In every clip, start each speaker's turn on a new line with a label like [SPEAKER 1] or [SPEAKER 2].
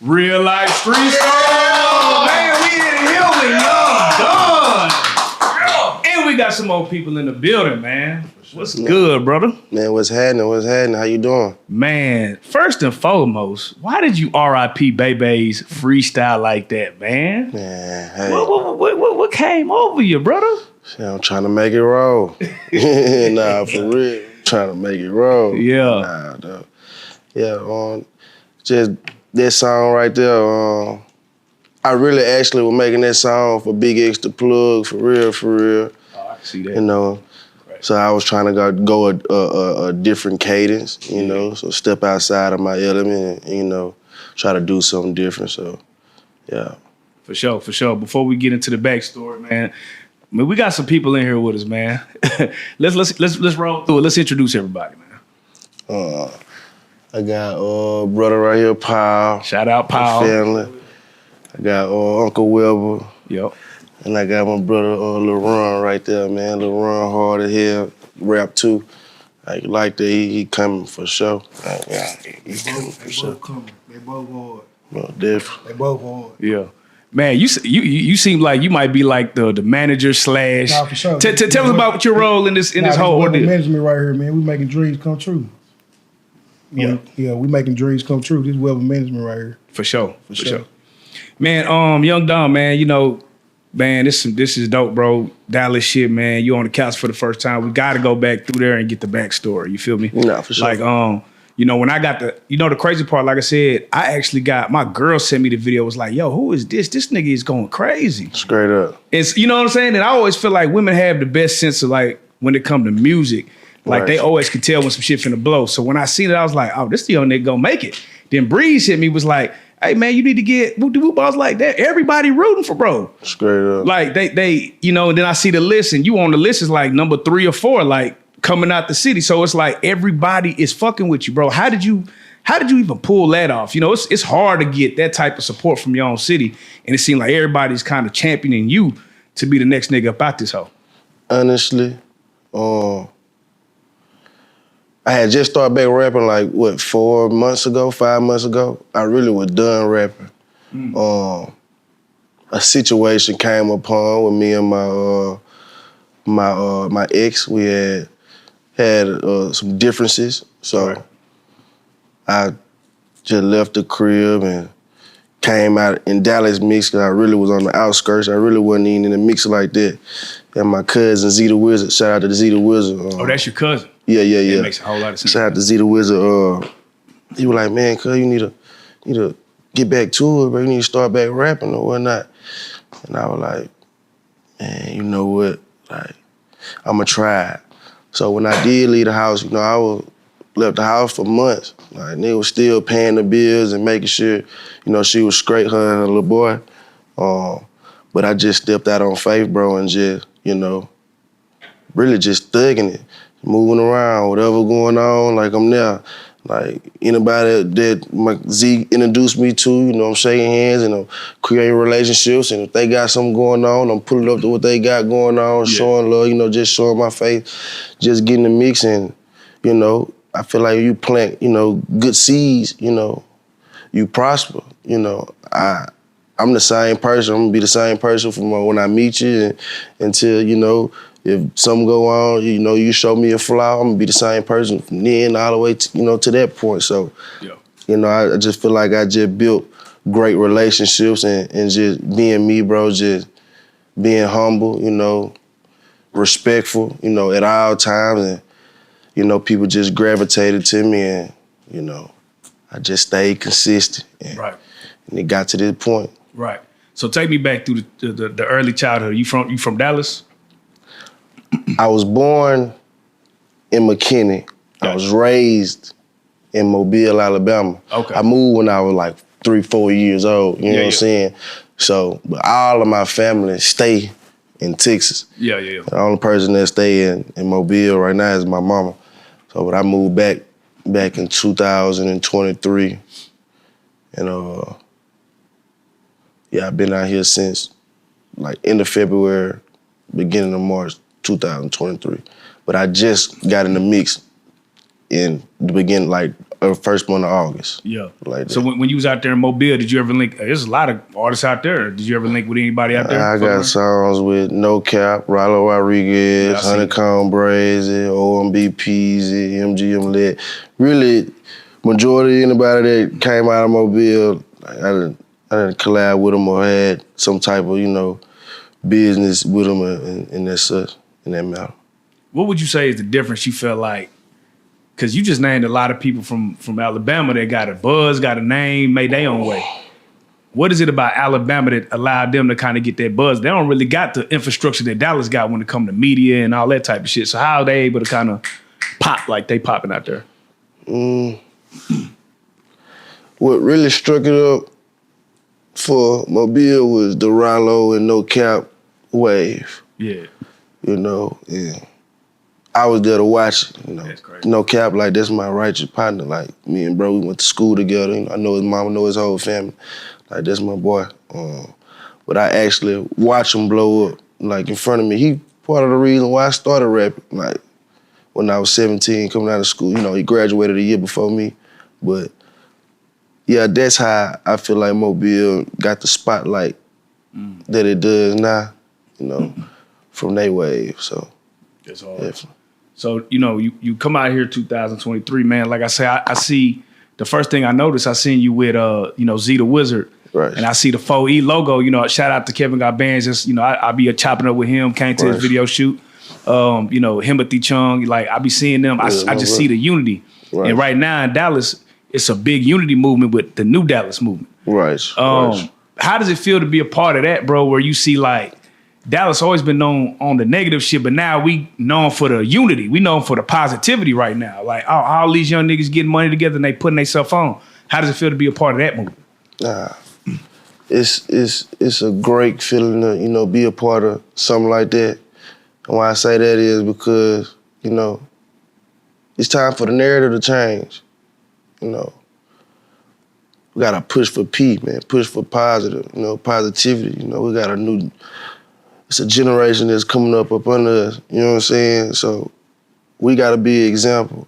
[SPEAKER 1] Reallyfe Street Starz. Man, we in here with young Donn. And we got some more people in the building, man. What's good, brother?
[SPEAKER 2] Man, what's happening? What's happening? How you doing?
[SPEAKER 1] Man, first and foremost, why did you R.I.P. Bebe's freestyle like that, man?
[SPEAKER 2] Man, hey.
[SPEAKER 1] What came over you, brother?
[SPEAKER 2] Shit, I'm trying to make it roll. Nah, for real. Trying to make it roll.
[SPEAKER 1] Yeah.
[SPEAKER 2] Nah, though. Yeah, just that song right there. I really actually was making that song for Big X the Plug, for real, for real.
[SPEAKER 1] Oh, I can see that.
[SPEAKER 2] You know, right. So I was trying to go a different cadence, you know, so step outside of my element and, you know, try to do something different, so, yeah.
[SPEAKER 1] For sure, for sure. Before we get into the backstory, man, I mean, we got some people in here with us, man. let's roll through it. Let's introduce everybody, man.
[SPEAKER 2] I got brother right here, Paul.
[SPEAKER 1] Shout out, Paul.
[SPEAKER 2] Family. I got Uncle Wilbur.
[SPEAKER 1] Yep.
[SPEAKER 2] And I got my brother Lil Ron right there, man. Lil Ron hard as hell, rap too. Like that, he coming for sure. Yeah, he coming for sure.
[SPEAKER 3] They both hard.
[SPEAKER 2] Well, different.
[SPEAKER 3] They both hard.
[SPEAKER 1] Yeah. Man, you seem like you might be like the manager slash.
[SPEAKER 3] Nah, for sure.
[SPEAKER 1] Tell us about your role in this whole ordeal.
[SPEAKER 3] Management right here, man. We making dreams come true.
[SPEAKER 1] Yeah.
[SPEAKER 3] Yeah, we making dreams come true. This is Wealth Management right here.
[SPEAKER 1] For sure. For sure. Man, young Donn, man, you know, man, this is dope, bro. Dallas shit, man. You on the couch for the first time. We gotta go back through there and get the backstory. You feel me?
[SPEAKER 2] Nah, for sure.
[SPEAKER 1] Like, you know, when I got the crazy part, like I said, I actually got, my girl sent me the video, was like, yo, who is this? This nigga is going crazy.
[SPEAKER 2] Straight up.
[SPEAKER 1] It's, you know what I'm saying? And I always feel like women have the best sense of like, when it come to music, like
[SPEAKER 2] Right.
[SPEAKER 1] they always can tell when some shit finna blow. So when I seen it, I was like, oh, this the young nigga gonna make it. Then Breeze hit me, was like, hey man, you need to get whoop balls like that. Everybody rooting for bro.
[SPEAKER 2] Straight up.
[SPEAKER 1] Like they, you know, and then I see the list and you on the list is like number 3 or 4, like coming out the city. So it's like everybody is fucking with you, bro. How did you even pull that off? You know, it's hard to get that type of support from your own city. And it seemed like everybody's kind of championing you to be the next nigga up out this hoe.
[SPEAKER 2] Honestly, I had just started back rapping like, what, 5 months ago? I really was done rapping. A situation came upon with me and my ex. We had some differences. So
[SPEAKER 1] Right.
[SPEAKER 2] I just left the crib and came out in Dallas mix because I really was on the outskirts. I really wasn't even in the mix like that. And my cousin, Z the Wizard, shout out to the Z the Wizard.
[SPEAKER 1] Oh, that's your cousin?
[SPEAKER 2] Yeah.
[SPEAKER 1] It makes a whole lot of sense.
[SPEAKER 2] Shout out to Z the Wizard. He was like, man, cuz you need to get back to it, bro. You need to start back rapping or whatnot. And I was like, man, you know what? Like, I'ma try it. So when I did leave the house, you know, left the house for months. Like, they was still paying the bills and making sure, you know, she was straight, her and her little boy. But I just stepped out on faith, bro, and just, you know, really just thugging it, moving around, whatever going on, like I'm there. Like anybody that my Z introduced me to, you know, I'm shaking hands and I'm creating relationships. And if they got something going on, I'm pulling up to what they got going on, showing love, you know, just showing my faith, just getting the mix. And, you know, I feel like you plant, you know, good seeds, you know, you prosper. You know, I'm the same person. I'm gonna be the same person from when I meet you and, until, you know, if something go on, you know, you show me a flaw, I'm gonna be the same person from then all the way to, you know, to that point. So, you know, I just feel like I just built great relationships and just being me, bro, just being humble, you know, respectful, you know, at all times. And, you know, people just gravitated to me and, you know, I just stayed consistent. And,
[SPEAKER 1] Right.
[SPEAKER 2] And it got to this point.
[SPEAKER 1] Right. So take me back through the early childhood. You from Dallas?
[SPEAKER 2] I was born in McKinney.
[SPEAKER 1] Gotcha.
[SPEAKER 2] I was raised in Mobile, Alabama.
[SPEAKER 1] Okay.
[SPEAKER 2] I moved when I was like 3, 4 years old, you know what I'm saying? So, but all of my family stay in Texas.
[SPEAKER 1] Yeah.
[SPEAKER 2] The only person that stay in Mobile right now is my mama. So, but I moved back in 2023. And yeah, I've been out here since like end of February, beginning of March 2023. But I just got in the mix in the beginning, like first month of August.
[SPEAKER 1] Yeah.
[SPEAKER 2] Like
[SPEAKER 1] So when you was out there in Mobile, did you ever link? There's a lot of artists out there. Did you ever link with anybody out there?
[SPEAKER 2] I got songs with No Cap, Rollo Rodriguez, Honeycomb Brazy, OMB Peasy, MGM Lit. Really, majority of anybody that came out of Mobile, like, I didn't collab with them or had some type of, business with them in that matter.
[SPEAKER 1] What would you say is the difference you felt like? Because you just named a lot of people from Alabama that got a buzz, got a name, made their own way. What is it about Alabama that allowed them to kind of get that buzz? They don't really got the infrastructure that Dallas got when it comes to media and all that type of shit. So how are they able to kind of pop like they popping out there?
[SPEAKER 2] What really struck it up for Mobile was the Rollo and No Cap wave.
[SPEAKER 1] Yeah.
[SPEAKER 2] Yeah. I was there to watch it,
[SPEAKER 1] That's crazy.
[SPEAKER 2] No Cap, like, that's my righteous partner. Like, me and bro, we went to school together. I know his mama, know his whole family. Like, that's my boy. But I actually watched him blow up, like, in front of me. He part of the reason why I started rapping, like, when I was 17, coming out of school. He graduated a year before me. But, yeah, that's how I feel like Mobile got the spotlight that it does now, from their wave, so.
[SPEAKER 1] That's all.
[SPEAKER 2] Definitely.
[SPEAKER 1] So, you come out here 2023, man. Like I say, I see the first thing I noticed, I seen you with, Z the Wizard.
[SPEAKER 2] Right.
[SPEAKER 1] And I see the 4E logo, shout out to Kevin Got Bands. Just, I be chopping up with him, came to his video shoot. Himothy Chung, like I be seeing them. I just see the unity. Right. And right now in Dallas, it's a big unity movement with the new Dallas movement.
[SPEAKER 2] Right.
[SPEAKER 1] How does it feel to be a part of that, bro, where you see like, Dallas always been known on the negative shit, but now we known for the unity. We known for the positivity right now. Like all these young niggas getting money together and they putting themselves on. How does it feel to be a part of that movement?
[SPEAKER 2] It's a great feeling to, be a part of something like that. And why I say that is because, it's time for the narrative to change. We gotta push for P, man, push for positive, positivity. We got it's a generation that's coming up under us, you know what I'm saying? So we gotta be an example,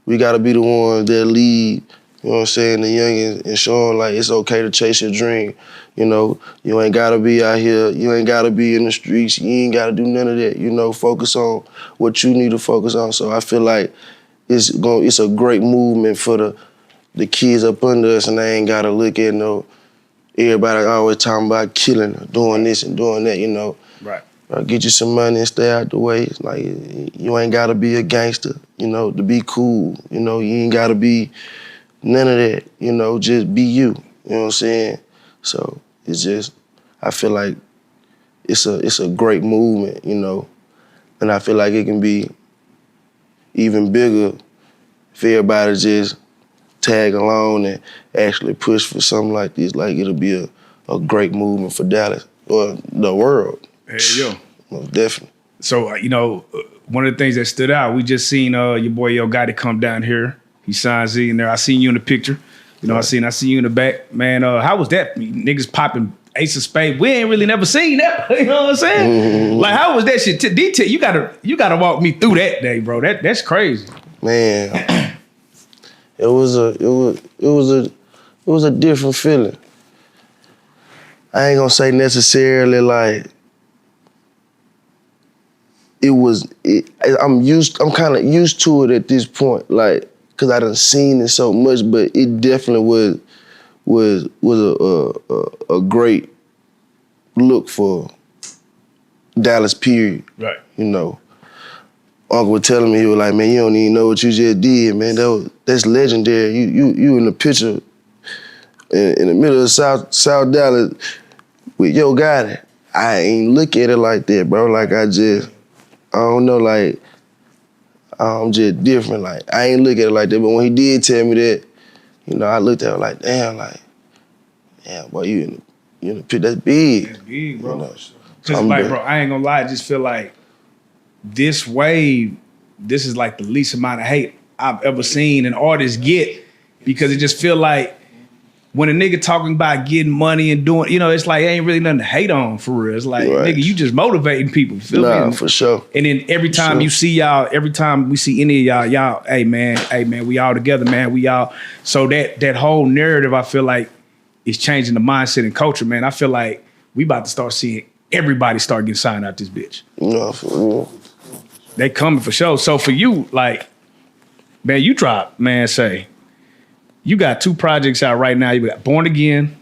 [SPEAKER 2] We gotta be the ones that lead, you know what I'm saying, the youngins and show them like it's okay to chase your dream. You ain't gotta be out here, you ain't gotta be in the streets, you ain't gotta do none of that, focus on what you need to focus on. So I feel like it's a great movement for the kids up under us, and they ain't gotta look at everybody always talking about killing, doing this and doing that,
[SPEAKER 1] Right.
[SPEAKER 2] Get you some money and stay out the way. It's like, you ain't gotta be a gangster, to be cool. You ain't gotta be none of that, just be you. You know what I'm saying? So it's just, I feel like it's a great movement, and I feel like it can be even bigger if everybody just tag along and actually push for something like this. Like, it'll be a great movement for Dallas or the world.
[SPEAKER 1] Hey, yo.
[SPEAKER 2] Most definitely.
[SPEAKER 1] So, one of the things that stood out, we just seen your boy Gotti come down here. He signed Z in there. I seen you in the picture. I seen you in the back. Man, how was that? Niggas popping Ace of Spades. We ain't really never seen that. You know what I'm saying? Mm-hmm. Like, how was that shit? Detail. You gotta walk me through that day, bro. That's crazy.
[SPEAKER 2] Man. It was a different feeling. I ain't gonna say necessarily like I'm kind of used to it at this point, like, cause I done seen it so much. But it definitely was a great look for Dallas, period.
[SPEAKER 1] Right.
[SPEAKER 2] Uncle was telling me, he was like, man, you don't even know what you just did, man. That's legendary. You in the picture in the middle of South Dallas with Yo Gotti. I ain't look at it like that, bro. Like, I don't know, like, I'm just different. Like, I ain't look at it like that. But when he did tell me that, I looked at it like, damn, boy, you in the pit. That's big.
[SPEAKER 1] That's big, bro. Cause like, bro, I ain't gonna lie. I just feel like this wave, this is like the least amount of hate I've ever seen an artist get, because it just feel like when a nigga talking about getting money and doing, you know, it's like ain't really nothing to hate on for real. It's like,
[SPEAKER 2] Right.
[SPEAKER 1] nigga, you just motivating people. Feel me?
[SPEAKER 2] Nah, for sure.
[SPEAKER 1] And then every time you see y'all, every time we see any of y'all, hey man, we all together, man. We all. So that whole narrative, I feel like, is changing the mindset and culture, man. I feel like we about to start seeing everybody start getting signed out this bitch.
[SPEAKER 2] No, for real.
[SPEAKER 1] They coming for sure. So for you, like, man, you drop, man, say, you got 2 projects out right now. You got Born Again,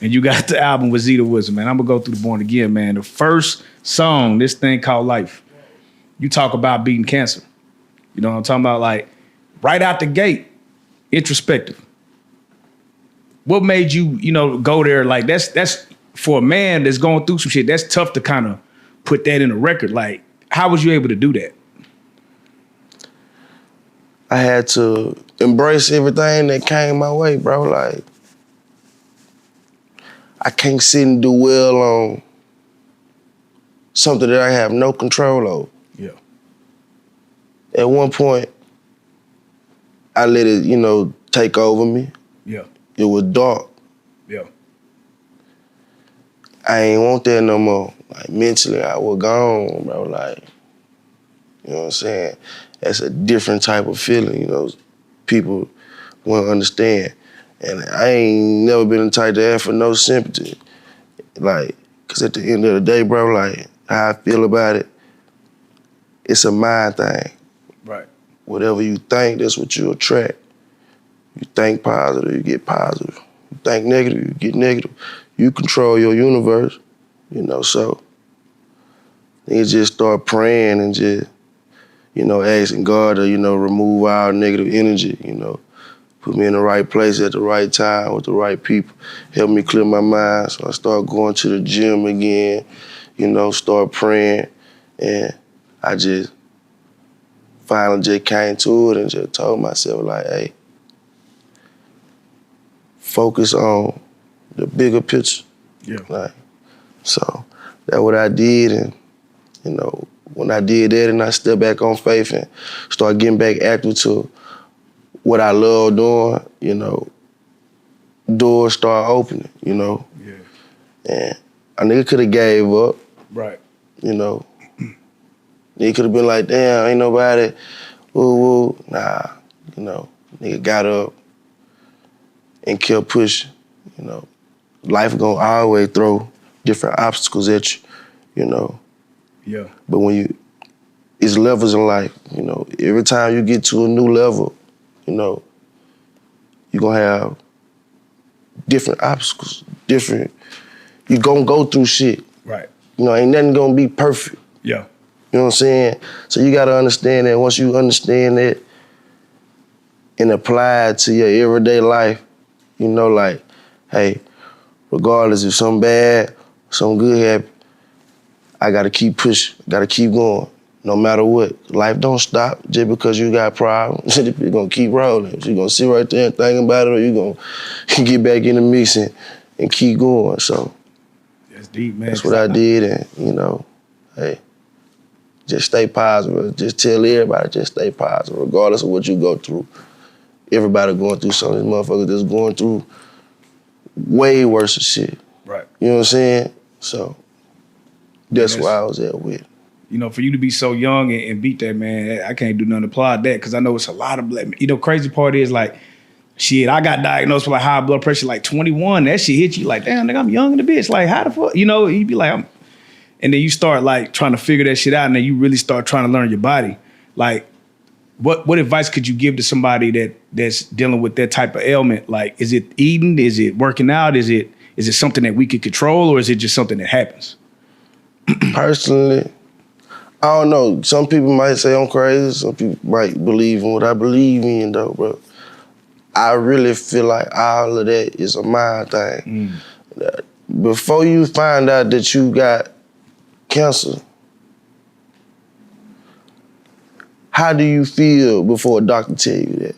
[SPEAKER 1] and you got the album with Zeta Wisdom, man. I'm gonna go through the Born Again, man. The first song, this thing called Life, you talk about beating cancer. You know what I'm talking about? Like, right out the gate, introspective. What made you, you know, go there? Like, that's for a man that's going through some shit, that's tough to kind of put that in a record. Like, how was you able to do that?
[SPEAKER 2] I had to embrace everything that came my way, bro. Like, I can't sit and do well on something that I have no control over.
[SPEAKER 1] Yeah.
[SPEAKER 2] At one point, I let it, you know, take over me.
[SPEAKER 1] Yeah.
[SPEAKER 2] It was dark.
[SPEAKER 1] Yeah.
[SPEAKER 2] I ain't want that no more. Like, mentally, I was gone, bro. Like, you know what I'm saying? That's a different type of feeling, you know. People won't understand. And I ain't never been the type to ask for no sympathy. Like, because at the end of the day, bro, like, how I feel about it, it's a mind thing.
[SPEAKER 1] Right.
[SPEAKER 2] Whatever you think, that's what you attract. You think positive, you get positive. You think negative, you get negative. You control your universe, you know, so niggas just start praying and just, you know, asking God to, you know, remove all negative energy, you know, put me in the right place at the right time with the right people, help me clear my mind. So I start going to the gym again, you know, start praying, and I just finally just came to it and just told myself, like, hey, focus on the bigger picture.
[SPEAKER 1] Yeah.
[SPEAKER 2] Like, so that's what I did, and, you know, when I did that and I stepped back on faith and started getting back active to what I love doing, you know, doors start opening, you know.
[SPEAKER 1] Yeah.
[SPEAKER 2] And a nigga could have gave up,
[SPEAKER 1] Right.
[SPEAKER 2] you know. Nigga could have been like, damn, ain't nobody, woo woo. Nah, you know, nigga got up and kept pushing, you know. Life gonna always throw different obstacles at you, you know.
[SPEAKER 1] Yeah.
[SPEAKER 2] But when it's levels in life, you know. Every time you get to a new level, you know, you're gonna have different obstacles, you gonna go through shit.
[SPEAKER 1] Right.
[SPEAKER 2] You know, ain't nothing gonna be perfect.
[SPEAKER 1] Yeah.
[SPEAKER 2] You know what I'm saying? So you gotta understand that. Once you understand that and apply it to your everyday life, you know, like, hey, regardless if something bad, something good happen, I gotta keep pushing, gotta keep going, no matter what. Life don't stop just because you got problems. You're gonna keep rolling. You're gonna sit right there and think about it, or you're gonna get back in the mix and keep going. So
[SPEAKER 1] That's deep, man.
[SPEAKER 2] that's what I did, and, you know, hey, just stay positive. Just tell everybody, just stay positive, regardless of what you go through. Everybody going through something. These motherfuckers that's going through way worse shit.
[SPEAKER 1] Right.
[SPEAKER 2] You know what I'm saying? So that's where I was at with it.
[SPEAKER 1] You know, for you to be so young and beat that, man, I can't do nothing to applaud that, because I know it's a lot of black men. You know, crazy part is, like, shit, I got diagnosed with like high blood pressure like 21. That shit hit you like, damn, nigga, I'm young in the bitch. Like, how the fuck? You know, you be like, and then you start like trying to figure that shit out, and then you really start trying to learn your body. Like, what advice could you give to somebody that's dealing with that type of ailment? Like, is it eating? Is it working out? Is it something that we could control, or is it just something that happens?
[SPEAKER 2] Personally, I don't know. Some people might say I'm crazy. Some people might believe in what I believe in, though, bro. I really feel like all of that is a mind thing. Before you find out that you got cancer, how do you feel before a doctor tell you that?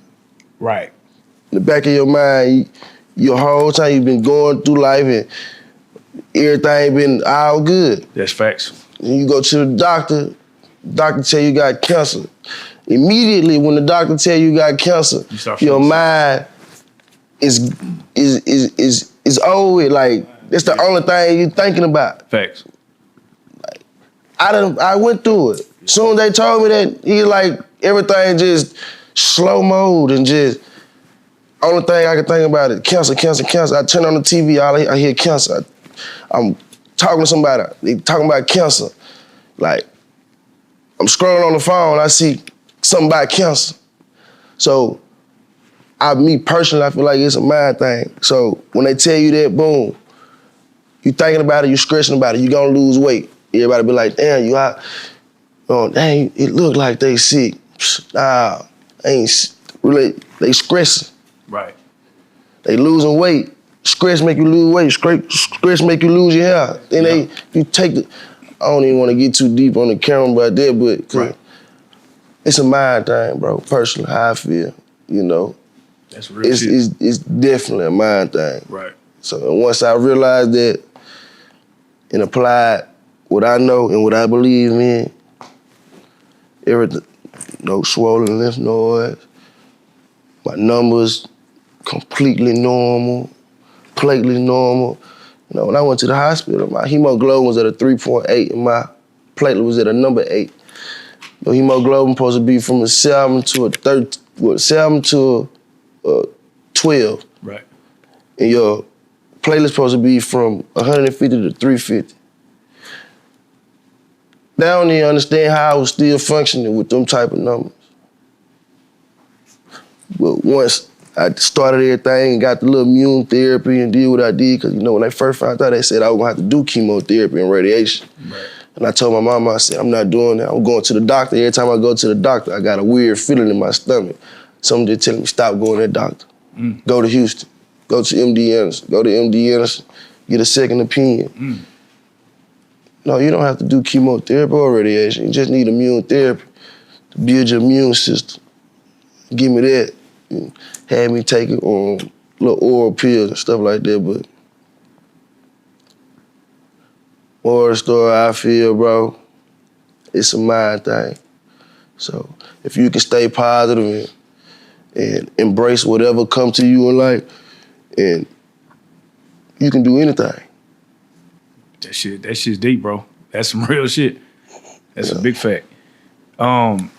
[SPEAKER 1] Right.
[SPEAKER 2] In the back of your mind, your whole time you've been going through life and everything been all good.
[SPEAKER 1] That's facts.
[SPEAKER 2] And you go to the doctor tell you got cancer. Immediately when the doctor tell you got cancer, your mind is is over with. Like, that's the only thing you thinking about.
[SPEAKER 1] Facts.
[SPEAKER 2] I went through it. Soon as they told me that, he like, everything just slow mode and just, only thing I can think about is cancer. I turn on the TV, I hear cancer. I'm talking to somebody, they talking about cancer. Like, I'm scrolling on the phone, I see something about cancer. So, me personally, I feel like it's a mind thing. So, when they tell you that, boom, you thinking about it, you stressing about it, you gonna lose weight. Everybody be like, damn, you out. Oh, dang, it look like they sick. Nah, ain't really, they stressing.
[SPEAKER 1] Right.
[SPEAKER 2] They losing weight. Stress make you lose weight. Stress make you lose your hair. Then you take the, I don't even want to get too deep on the camera about that, but right. It's a mind thing, bro, personally, how I feel, you know.
[SPEAKER 1] That's real
[SPEAKER 2] it's definitely a mind thing.
[SPEAKER 1] Right.
[SPEAKER 2] So once I realized that and applied what I know and what I believe in, everything, no swollen lymph nodes, my numbers completely normal, platelets normal. You know, when I went to the hospital, my hemoglobin was at a 3.8 and my platelet was at a number 8. Your hemoglobin supposed to be from a 7 to a 7 to a 12.
[SPEAKER 1] Right.
[SPEAKER 2] And your platelet's supposed to be from 150 to 350. They don't even understand how I was still functioning with them type of numbers. But once I started everything and got the little immune therapy and did what I did, because, you know, when they first found out, they said I was going to have to do chemotherapy and radiation. Right. And I told my mama, I said, I'm not doing that. I'm going to the doctor. Every time I go to the doctor, I got a weird feeling in my stomach. Something just telling me, stop going to the doctor. Go to Houston. Go to MD Anderson. Go to MD Anderson. Get a second opinion. No, you don't have to do chemotherapy or radiation. You just need immune therapy to build your immune system. Give me that. And had me taking little oral pills and stuff like that, but more of the story I feel, bro, it's a mind thing. So if you can stay positive and embrace whatever comes to you in life, and you can do anything.
[SPEAKER 1] That shit's deep, bro. That's some real shit. That's a big fact. Man,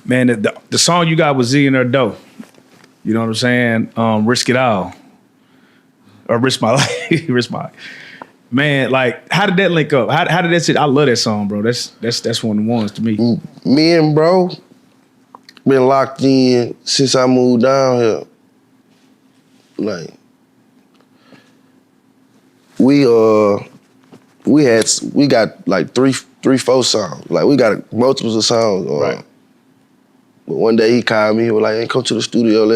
[SPEAKER 1] the song you got with Z and her dope. You know what I'm saying? Risk It All. Or Risk My Life. Risk My Life. Man, like, how did that link up? How did that sit? I love that song, bro. That's one of the ones to me.
[SPEAKER 2] Me and bro been locked in since I moved down here. Like, we got like three, 4 songs. Like, we got multiple songs.
[SPEAKER 1] Right.
[SPEAKER 2] But one day he called me. He was like, "Hey, come to the studio.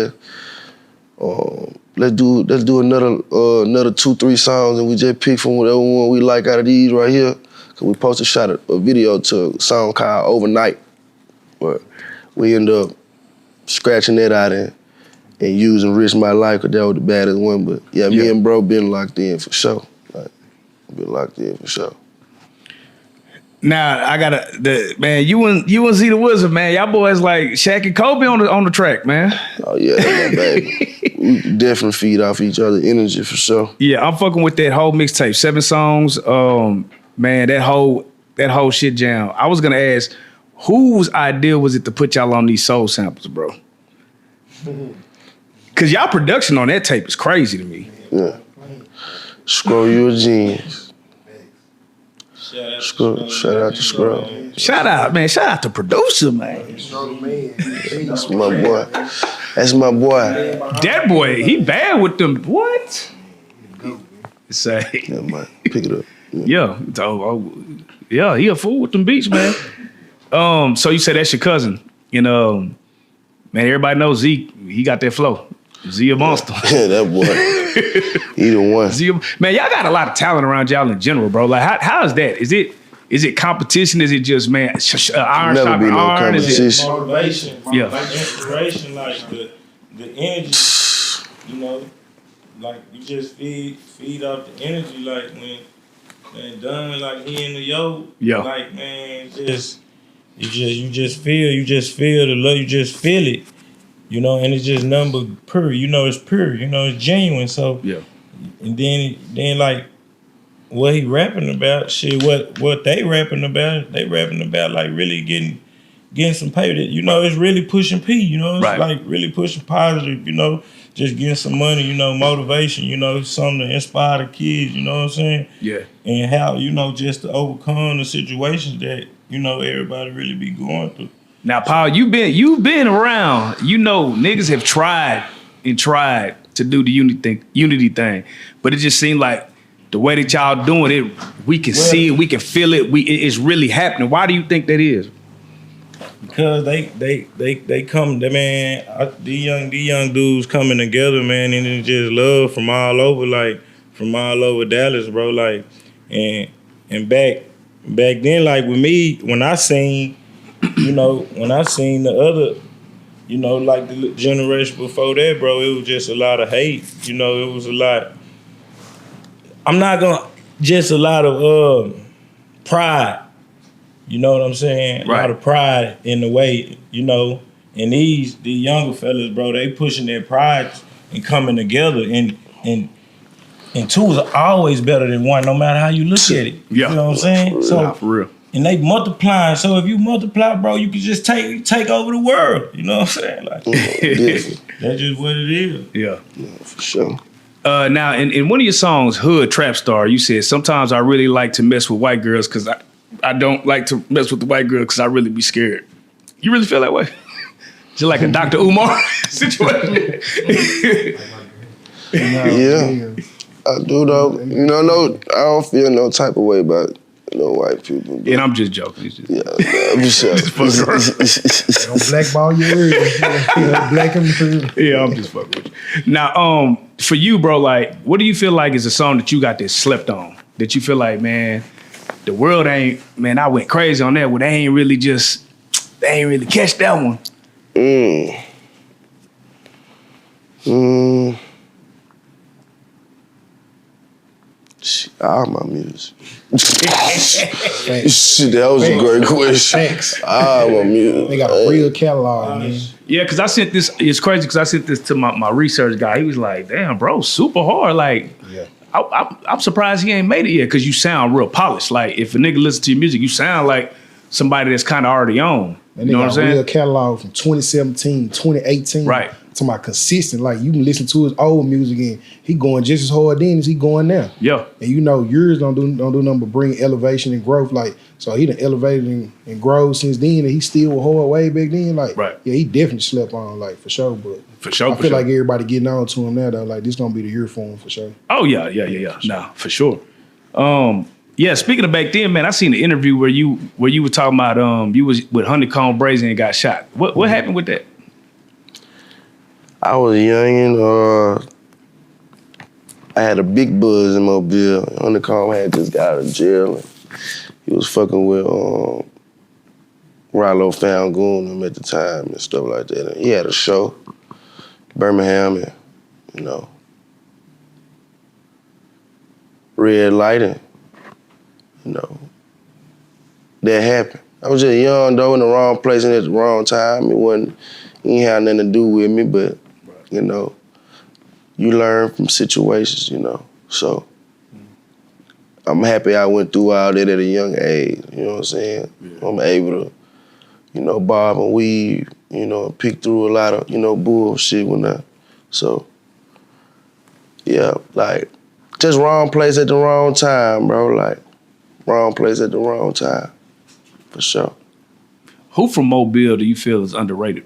[SPEAKER 2] Let's do another 2, 3 songs, and we just pick from whatever one we like out of these right here." Cause we posted shot a video to a song called "Overnight," but we ended up scratching that out and using "Risk My Life" cause that was the baddest one. But yeah, me and bro been locked in for sure. Like, been locked in for sure.
[SPEAKER 1] Now I gotta man, you and Z the Wizard, man. Y'all boys like Shaq and Kobe on the track, man.
[SPEAKER 2] Oh yeah, my baby. We definitely feed off each other's energy for sure.
[SPEAKER 1] Yeah, I'm fucking with that whole mixtape, 7 songs. Man, that whole shit jam. I was gonna ask, whose idea was it to put y'all on these soul samples, bro? Cause y'all production on that tape is crazy to me.
[SPEAKER 2] Yeah. Scroll, you a genius. Shout out to Scroll.
[SPEAKER 1] Shout out, man. Shout out to producer, man.
[SPEAKER 2] That's my boy. That's my boy.
[SPEAKER 1] That boy, he bad with them. What? Say.
[SPEAKER 2] Yeah, man. Pick it up.
[SPEAKER 1] Yeah. Yeah, he a fool with them beats, man. So you said that's your cousin. You know, man, everybody knows Z. He got that flow. Z a monster.
[SPEAKER 2] Yeah, that boy. Either one.
[SPEAKER 1] Man, y'all got a lot of talent around y'all in general, bro. Like, how is that? Is it competition? Is it just, man, iron
[SPEAKER 2] Never
[SPEAKER 1] sharpening
[SPEAKER 2] be no
[SPEAKER 1] iron?
[SPEAKER 2] competition.
[SPEAKER 1] Is it
[SPEAKER 4] motivation?
[SPEAKER 1] Yeah.
[SPEAKER 4] Like inspiration, like the energy. You know, like you just feed off the energy. Like when man Donn, like he in the
[SPEAKER 1] Yeah.
[SPEAKER 4] like man, you just feel the love. You just feel it. you know, and it's just nothing but pure. You know, it's pure. You know, it's genuine. So
[SPEAKER 1] Yeah.
[SPEAKER 4] and then like what he rapping about, shit. What they rapping about? They rapping about like really getting some pay. That you know, it's really pushing P. You know, it's
[SPEAKER 1] Right.
[SPEAKER 4] like really pushing positive. You know, just getting some money. You know, motivation. You know, something to inspire the kids. You know what I'm saying?
[SPEAKER 1] Yeah.
[SPEAKER 4] And how you know just to overcome the situations that you know everybody really be going through.
[SPEAKER 1] Now, Paul, you've been around. You know, niggas have tried and tried to do the unity thing, but it just seemed like the way that y'all doing it, we can see it, we can feel it. It's really happening. Why do you think that is?
[SPEAKER 4] Because they come, these young dudes coming together, man, and it's just love from all over, like from all over Dallas, bro, like, and back then, like with me, when I seen the other, you know, like the generation before that, bro, it was just a lot of hate, you know, it was a lot. Just a lot of pride. You know what I'm saying?
[SPEAKER 1] Right.
[SPEAKER 4] A lot of pride in the way, you know. And these younger fellas, bro, they pushing their pride and coming together. And two is always better than one, no matter how you look at it.
[SPEAKER 1] Yeah.
[SPEAKER 4] You know what I'm saying? So
[SPEAKER 1] for real.
[SPEAKER 4] and they multiplying. So if you multiply, bro, you can just take over the world. You know what I'm saying? Like that's just what it is.
[SPEAKER 1] Yeah.
[SPEAKER 2] For sure.
[SPEAKER 1] Now, in one of your songs, Hood Trap Star, you said, sometimes I really like to mess with white girls because I don't like to mess with the white girl because I really be scared. You really feel that way? Just like a Dr. Umar situation.
[SPEAKER 2] Yeah, I do though. You know, I don't feel no type of way about no white people.
[SPEAKER 1] And I'm just joking. It's just,
[SPEAKER 2] Yeah, I'm just
[SPEAKER 3] Don't blackball your ears. Black them through.
[SPEAKER 1] yeah, I'm just fucking with you. Now, for you, bro, like, what do you feel like is a song that you got that slept on? That you feel like, man, the world ain't, man, I went crazy on that one. They ain't really catch that one.
[SPEAKER 2] All my music. Shit, that was a great question.
[SPEAKER 3] Thanks.
[SPEAKER 2] All my music.
[SPEAKER 3] They got a real catalog, man.
[SPEAKER 1] Yeah, because I sent this, it's crazy because I sent this to my research guy. He was like, damn, bro, super hard. Like,
[SPEAKER 3] Yeah.
[SPEAKER 1] I'm surprised he ain't made it yet because you sound real polished. Like, if a nigga listen to your music, you sound like somebody that's kind of already on.
[SPEAKER 3] And
[SPEAKER 1] You know what I'm
[SPEAKER 3] they got a real
[SPEAKER 1] saying?
[SPEAKER 3] catalog from 2017, 2018.
[SPEAKER 1] Right.
[SPEAKER 3] To my consistent, like you can listen to his old music and he going just as hard then as he going now.
[SPEAKER 1] Yeah.
[SPEAKER 3] And you know, yours don't do nothing but bring elevation and growth. Like, so he done elevated and grown since then, and he still was hard way back then. Like,
[SPEAKER 1] Right.
[SPEAKER 3] yeah, he definitely slept on, like, for sure. But
[SPEAKER 1] For sure.
[SPEAKER 3] I feel like everybody getting on to him now, though. Like, this gonna be the year for him, for sure.
[SPEAKER 1] Oh, yeah. Nah, for sure. Yeah, speaking of back then, man, I seen the interview where you were talking about you was with Honeycomb Brazen and got shot. What happened with that?
[SPEAKER 2] I was young and I had a big buzz in Mobile. Honeycomb had just got out of jail. And he was fucking with Rollo Falgoon at the time and stuff like that. And he had a show, Birmingham, and you know, red lighting. You know, that happened. I was just young though, in the wrong place and at the wrong time. He ain't had nothing to do with me, but you know, you learn from situations, you know. So I'm happy I went through all that at a young age, you know what I'm saying? Yeah. I'm able to, you know, bob and weave, you know, pick through a lot of, you know, bullshit so yeah, like just wrong place at the wrong time, bro. Like wrong place at the wrong time, for sure.
[SPEAKER 1] Who from Mobile do you feel is underrated?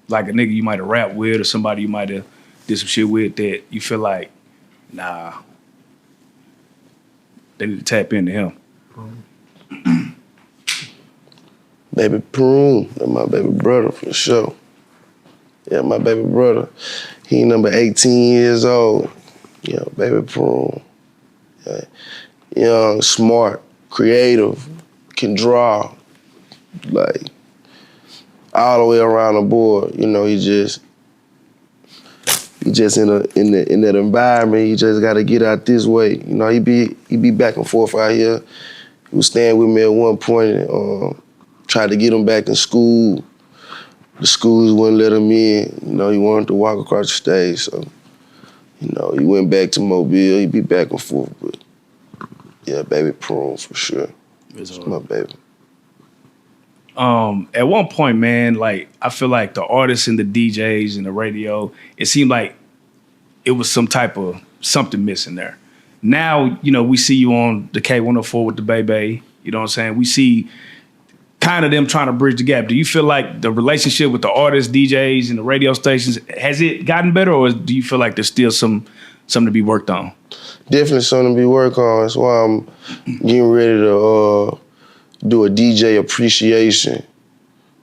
[SPEAKER 1] Like a nigga you might have rapped with or somebody you might have did some shit with that you feel like, nah, they need to tap into him.
[SPEAKER 2] Baby Prune, that's my baby brother for sure. Yeah, my baby brother. He number 18 years old. Yeah, baby Prune. Yeah. Young, smart, creative, can draw, like all the way around the board. You know, he just in that environment. He just got to get out this way. You know, he be back and forth out here. He was staying with me at one point and tried to get him back in school. the schools wouldn't let him in. You know, he wanted to walk across the stage, so, you know, he went back to Mobile. He'd be back and forth, but yeah, baby Prune for sure. It's my baby.
[SPEAKER 1] At one point, man, like I feel like the artists and the DJs and the radio, it seemed like it was some type of something missing there. Now, you know, we see you on the K104 with the Baby. You know what I'm saying? We see kind of them trying to bridge the gap. Do you feel like the relationship with the artists, DJs, and the radio stations, has it gotten better, or do you feel like there's still something to be worked on?
[SPEAKER 2] Definitely something to be worked on. That's why I'm getting ready to do a DJ appreciation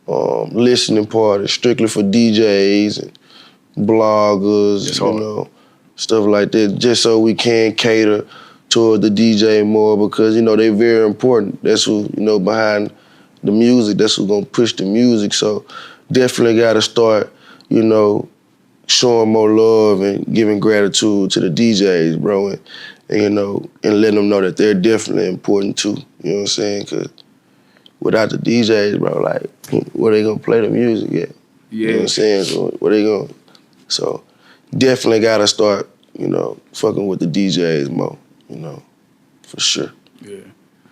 [SPEAKER 2] listening party strictly for DJs and bloggers, you know, stuff like that, just so we can cater toward the DJ more, because, you know, they're very important. That's who, you know, behind the music, that's who's gonna push the music. So definitely gotta start, you know, showing more love and giving gratitude to the DJs, bro, and you know, and letting them know that they're definitely important too. You know what I'm saying? Because without the DJs, bro, like, where they gonna play the music at?
[SPEAKER 1] Yeah.
[SPEAKER 2] You know what I'm saying? So where they gonna? So definitely gotta start, you know, fucking with the DJs more, you know, for sure.
[SPEAKER 1] Yeah.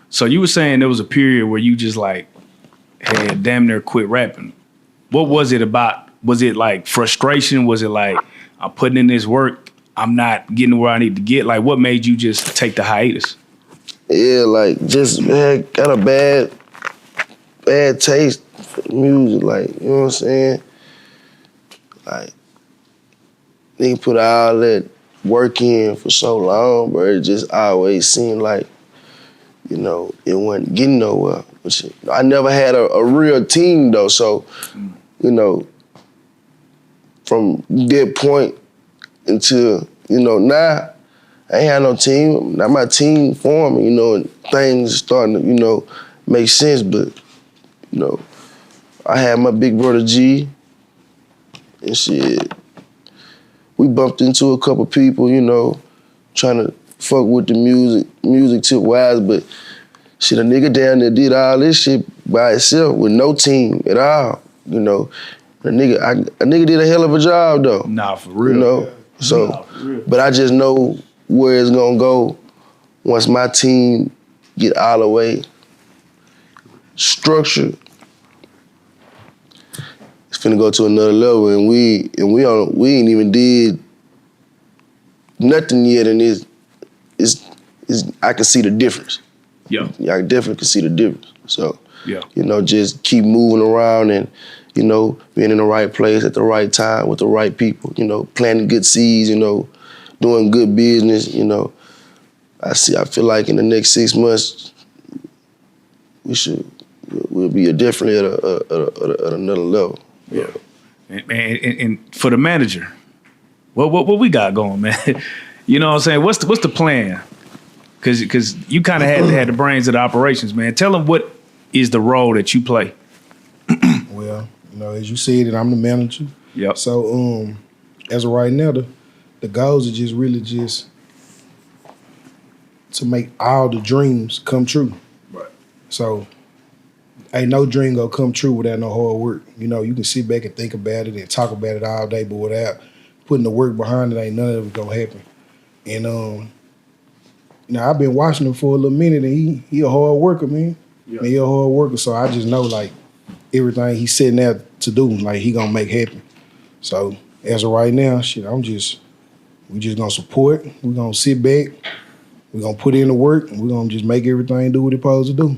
[SPEAKER 1] So you were saying there was a period where you just like had damn near quit rapping. What was it about? Was it like frustration? Was it like, I'm putting in this work, I'm not getting where I need to get? Like, what made you just take the hiatus?
[SPEAKER 2] Yeah, like, just had got a bad taste for music, like, you know what I'm saying? Like, nigga put all that work in for so long, bro, it just always seemed like, you know, it wasn't getting nowhere. But I never had a real team, though, so, you know, from that point until, you know, now, I ain't had no team. Now my team forming, you know, and things starting to, you know, make sense, but, you know, I had my big brother G, and shit, we bumped into a couple people, you know, trying to fuck with the music tip-wise, but shit, a nigga down there did all this shit by himself with no team at all, you know. A nigga did a hell of a job, though.
[SPEAKER 1] Nah, for real.
[SPEAKER 2] You know, so, but I just know where it's gonna go once my team get all the way structured. It's finna go to another level, and we ain't even did nothing yet, and I can see the difference.
[SPEAKER 1] Yeah.
[SPEAKER 2] I definitely can see the difference. So,
[SPEAKER 1] yeah,
[SPEAKER 2] you know, just keep moving around and, you know, being in the right place at the right time with the right people, you know, planting good seeds, you know, doing good business, you know. I feel like in the next 6 months, we'll be definitely at another level.
[SPEAKER 1] Yeah. And for the manager, what we got going, man? You know what I'm saying? What's the plan? Because you kind of had the brains of the operations, man. Tell them what is the role that you play.
[SPEAKER 3] Well, you know, as you said, I'm the manager.
[SPEAKER 1] Yep.
[SPEAKER 3] So, as of right now, the goals are just really just to make all the dreams come true.
[SPEAKER 1] Right.
[SPEAKER 3] So, ain't no dream gonna come true without no hard work. You know, you can sit back and think about it and talk about it all day, but without putting the work behind it, ain't none of it gonna happen. And now I've been watching him for a little minute, and he a hard worker, man. Yeah. He a hard worker, so I just know like everything he's setting out to do, like he gonna make happen. So as of right now, shit, we just gonna support. We gonna sit back. We gonna put in the work, and we gonna just make everything do what it's supposed to do.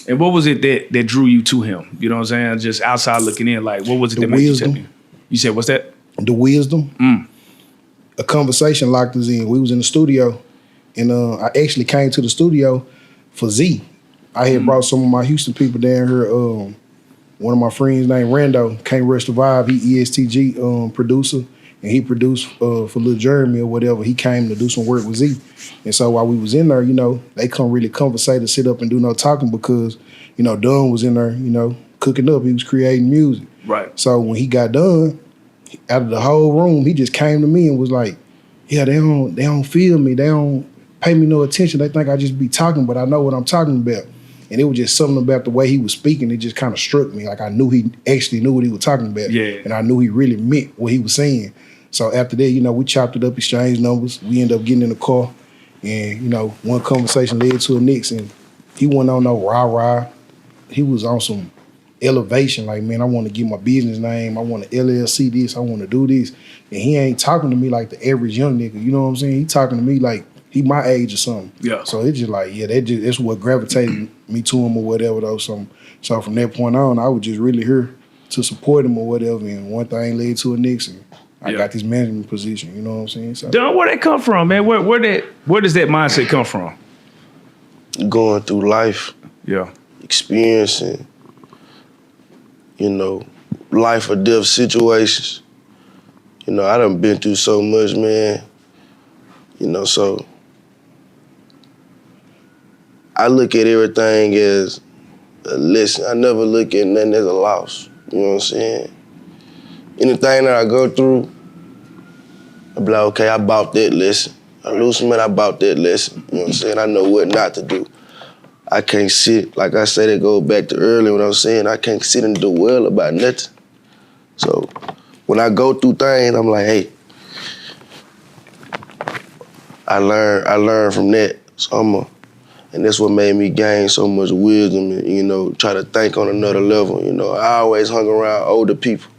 [SPEAKER 1] And what was it that drew you to him? You know what I'm saying? Just outside looking in, like what was it that made you tell me? You said, what's that?
[SPEAKER 3] The wisdom. A conversation locked us in. We was in the studio, and I actually came to the studio for Z. I had brought some of my Houston people down here. One of my friends named Rando, Can't Rush the Vibe. He ESTG producer, and he produced for Lil Jeremy or whatever. He came to do some work with Z. And so while we was in there, you know, they couldn't really conversate or sit up and do no talking because, you know, Donn was in there, you know, cooking up. He was creating music.
[SPEAKER 1] Right.
[SPEAKER 3] So when he got done, out of the whole room, he just came to me and was like, yeah, they don't feel me. They don't pay me no attention. They think I just be talking, but I know what I'm talking about. And it was just something about the way he was speaking. It just kind of struck me. Like I knew he actually knew what he was talking about.
[SPEAKER 1] Yeah.
[SPEAKER 3] And I knew he really meant what he was saying. So after that, you know, we chopped it up, exchanged numbers. We ended up getting in the car. And, you know, one conversation led to the next. And he wasn't on no rah-rah. He was on some elevation. Like, man, I want to get my business name. I want to LLC this. I want to do this. And he ain't talking to me like the average young nigga. You know what I'm saying? He talking to me like he my age or something.
[SPEAKER 1] Yeah.
[SPEAKER 3] So it's just like, yeah, that's what gravitated me to him or whatever though. So from that point on, I was just really here to support him or whatever. And one thing led to the next, and I got this management position. You know what I'm saying? So,
[SPEAKER 1] Donn, where that come from, man? Where does that mindset come from?
[SPEAKER 2] Going through life,
[SPEAKER 1] Yeah.
[SPEAKER 2] experiencing, you know, life or death situations. You know, I done been through so much, man. You know, so I look at everything as a lesson. I never look at nothing as a loss. You know what I'm saying? Anything that I go through, I be like, okay, I bought that lesson. I lose some money, I bought that lesson. You know what I'm saying? I know what not to do. I can't sit, like I said, it goes back to earlier when I was saying, I can't sit and dwell about nothing. So when I go through things, I'm like, hey, I learn from that. So and that's what made me gain so much wisdom and, you know, try to think on another level. You know, I always hung around older people.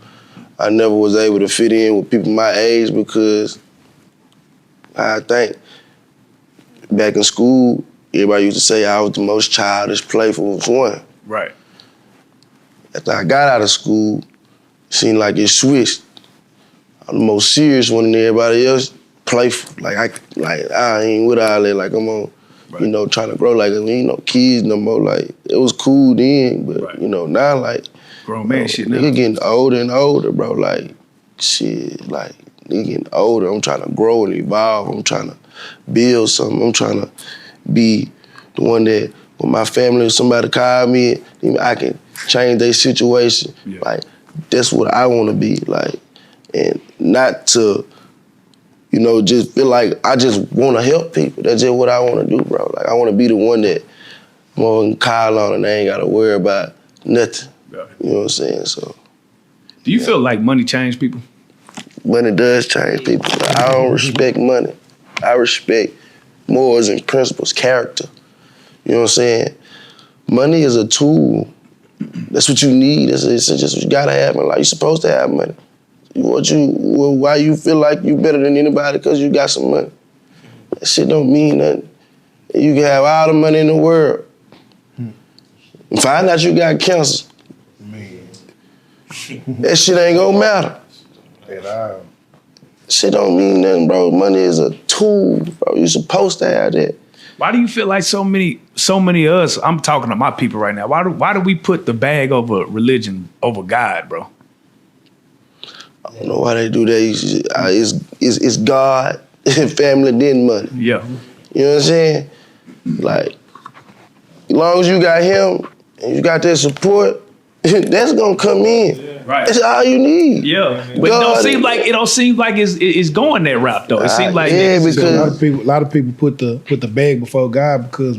[SPEAKER 2] I never was able to fit in with people my age because I think back in school, everybody used to say I was the most childish, playful one.
[SPEAKER 1] Right.
[SPEAKER 2] After I got out of school, it seemed like it switched. I'm the most serious one than everybody else, playful. I ain't with all that. Like I'm on, you know, trying to grow. Like we ain't no kids no more. Like it was cool then, but you know now like
[SPEAKER 1] grown man shit now.
[SPEAKER 2] Nigga getting older and older, bro. Like shit, like nigga getting older. I'm trying to grow and evolve. I'm trying to build something. I'm trying to be the one that when my family or somebody call me, I can change their situation.
[SPEAKER 1] Yeah.
[SPEAKER 2] Like that's what I want to be. Like and not to, you know, just feel like I just want to help people. That's just what I want to do, bro. Like I want to be the one that more can call on and they ain't got to worry about nothing.
[SPEAKER 1] Yeah.
[SPEAKER 2] You know what I'm saying? So.
[SPEAKER 1] Do you feel like money changed people?
[SPEAKER 2] Money does change people. I don't respect money. I respect morals and principles, character. You know what I'm saying? Money is a tool. That's what you need. It's just what you gotta have in life. You're supposed to have money. Why you feel like you better than anybody because you got some money? That shit don't mean nothing. You can have all the money in the world. And find out you got cancer.
[SPEAKER 3] man,
[SPEAKER 2] That shit ain't gonna matter.
[SPEAKER 3] at all.
[SPEAKER 2] Shit don't mean nothing, bro. Money is a tool, bro. You're supposed to have that.
[SPEAKER 1] Why do you feel like so many of us, I'm talking to my people right now, why do we put the bag over religion over God, bro?
[SPEAKER 2] I don't know why they do that. It's God, family, then money.
[SPEAKER 1] Yeah.
[SPEAKER 2] You know what I'm saying? Like, as long as you got him and you got that support, that's gonna come in.
[SPEAKER 1] Right.
[SPEAKER 2] That's all you need.
[SPEAKER 1] Yeah. But it don't seem like it's going that route though. It seems like
[SPEAKER 2] because
[SPEAKER 3] A lot of people put the bag before God because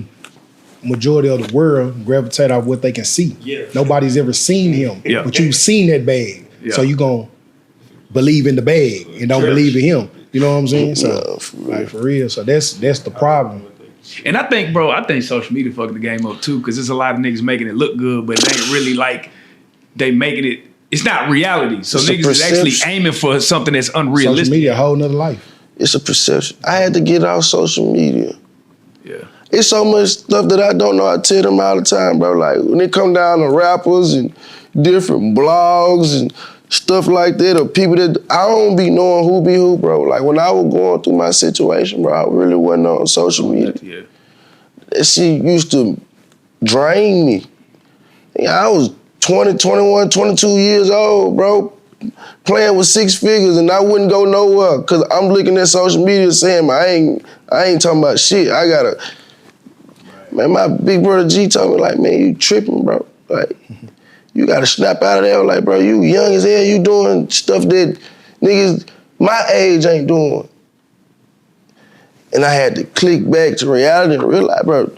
[SPEAKER 3] majority of the world gravitate off what they can see.
[SPEAKER 4] Yeah.
[SPEAKER 3] Nobody's ever seen him,
[SPEAKER 1] Yeah.
[SPEAKER 3] but you've seen that bag,
[SPEAKER 1] Yeah.
[SPEAKER 3] so you gonna believe in the bag and don't believe in him. You know what I'm saying? So,
[SPEAKER 2] No, for real.
[SPEAKER 3] like for real. So that's the problem.
[SPEAKER 1] And I think social media fucking the game up too, because there's a lot of niggas making it look good, but it ain't really like they making it. It's not reality. So
[SPEAKER 2] It's a
[SPEAKER 1] niggas is actually
[SPEAKER 2] perception.
[SPEAKER 1] aiming for something that's
[SPEAKER 3] Social
[SPEAKER 1] unrealistic.
[SPEAKER 3] media, a whole nother life.
[SPEAKER 2] it's a perception. I had to get off social media.
[SPEAKER 1] Yeah.
[SPEAKER 2] It's so much stuff that I don't know. I tell them all the time, bro. Like when it come down to rappers and different blogs and stuff like that, or people that I don't be knowing who be who, bro. Like when I was going through my situation, bro, I really wasn't on social media.
[SPEAKER 1] Yeah.
[SPEAKER 2] That shit used to drain me. I was 20, 21, 22 years old, bro, playing with six figures, and I wouldn't go nowhere because I'm looking at social media saying, I ain't talking about shit. I gotta, man, my big brother G told me, like, man, you tripping, bro. Like, you gotta snap out of there. Like, bro, you young as hell, you doing stuff that niggas my age ain't doing. And I had to click back to reality and realize, bro,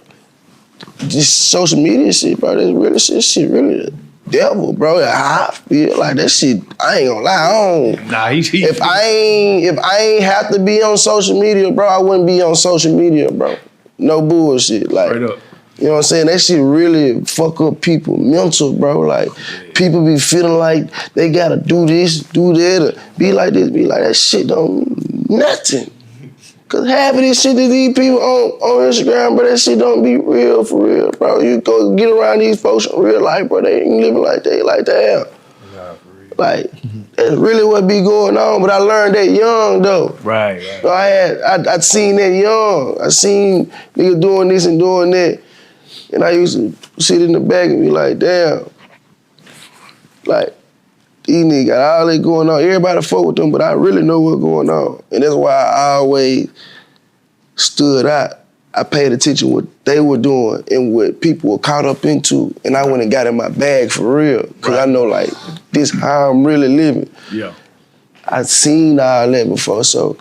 [SPEAKER 2] this social media shit, bro, this really shit really the devil, bro. I feel like that shit, I ain't gonna lie, I don't.
[SPEAKER 1] Nah,
[SPEAKER 2] If I ain't have to be on social media, bro, I wouldn't be on social media, bro. No bullshit. Like,
[SPEAKER 1] straight up.
[SPEAKER 2] you know what I'm saying? That shit really fuck up people mental, bro. Like, people be feeling like they gotta do this, do that, or be like this, be like that. Shit don't mean nothing. Cause half of this shit that these people on Instagram, bro, that shit don't be real for real, bro. You go get around these folks in real life, bro, they ain't living like they like that.
[SPEAKER 4] Nah, for real.
[SPEAKER 2] Like, that's really what be going on, but I learned that young, though.
[SPEAKER 1] Right.
[SPEAKER 2] So I'd seen that young. I seen niggas doing this and doing that. And I used to sit in the back and be like, damn. Like, these niggas got all that going on. Everybody fuck with them, but I really know what's going on. And that's why I always stood out. I paid attention to what they were doing and what people were caught up into. And I went and got in my bag for real. Cause I know like, this how I'm really living.
[SPEAKER 1] Yeah.
[SPEAKER 2] I seen all that before, so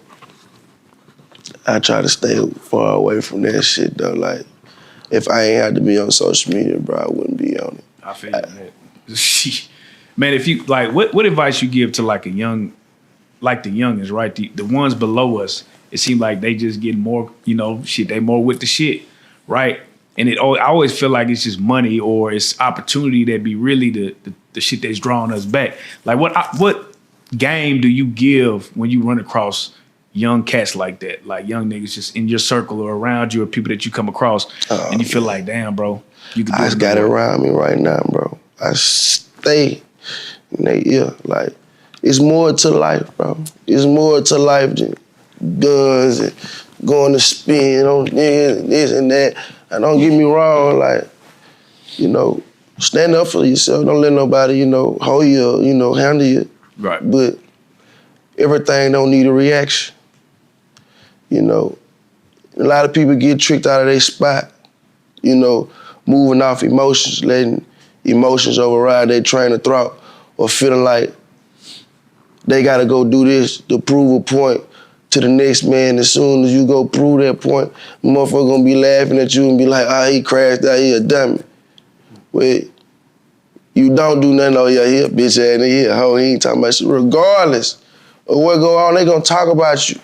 [SPEAKER 2] I try to stay far away from that shit though. Like, if I ain't had to be on social media, bro, I wouldn't be on it.
[SPEAKER 1] I feel that. Man, if you like, what advice you give to like a young, like the youngins, right? The ones below us, it seems like they just get more, you know, shit. They more with the shit, right? And I always feel like it's just money or it's opportunity that be really the shit that's drawing us back. Like what game do you give when you run across young cats like that? Like young niggas just in your circle or around you or people that you come across and you feel like, damn, bro, you can do
[SPEAKER 2] I just got it around me right now, bro. I stay in their ear. Like, it's more to life, bro. It's more to life than guns and going to spin on this and that. And don't get me wrong, like, you know, stand up for yourself. Don't let nobody, you know, hold you, you know, handle you.
[SPEAKER 1] Right.
[SPEAKER 2] But everything don't need a reaction. You know, a lot of people get tricked out of their spot, you know, moving off emotions, letting emotions override their train of thought, or feeling like they gotta go do this to prove a point to the next man. As soon as you go prove that point, the motherfucker gonna be laughing at you and be like, he crashed out, he a dummy. Well, you don't do nothing, he a bitch ass nigga, he a hoe, he ain't talking about shit. Regardless of what go on, they gonna talk about you.